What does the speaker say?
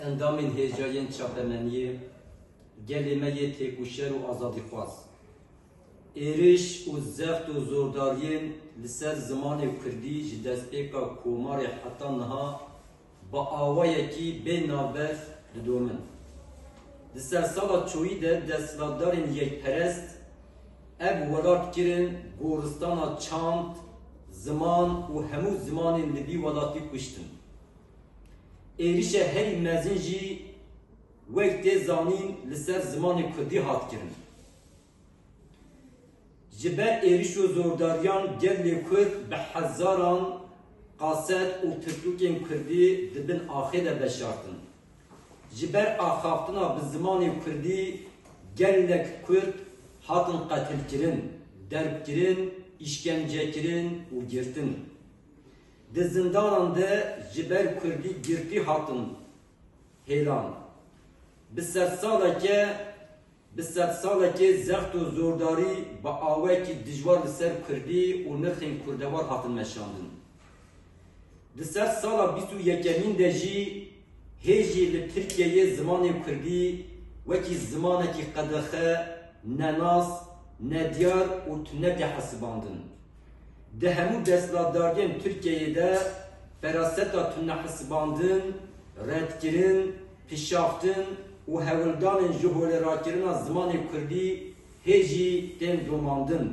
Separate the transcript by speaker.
Speaker 1: endamên hêjayên çapemeniyê gelê me yê têkuşer û azadîxwaz. Êriş û zeft û zordariyên li ser zimanê Kurdî ji destpêka komarê heta niha bi awayekî bê navber didomin. Li ser sala çoyî de desthilatdarên yekperest ev welat kirin goristana çand, ziman û hemû zimanên li vî welatî kuştin. Êrişa herî mezin jî wek tê zanîn li ser zimanê Kurdî hat kirin. Ji ber êriş û zordariyan gelê Kurd bi hezaran qaset û tirtûkên Kurdî dibin axê de veşartin. Ji ber axaftina bi zimanê Kurdî gelek Kurd hatin qetilkirin, derbkirin, işkencekirin û girtin. Di zindanan de ji ber Kurdî girtî hatin hêlan. Bi sed saleke zeft û zordarî bi awayekî dijwar li ser Kurdî û nirxên kurdewar hatin meşandin. Di ser sala 21 de jî hêjî li Tirkiyeyê zimanê Kurdî wekî zimanekî qedexe, nenas, nediyar û tunekê hesibandin. Di hemû desthilatdariyên Tirkiyeyê de feraseta tune hesibandin, redkirin, pişaftin û hewildanên ji holerakirina zimanê Kurdî hêjî tên domandin.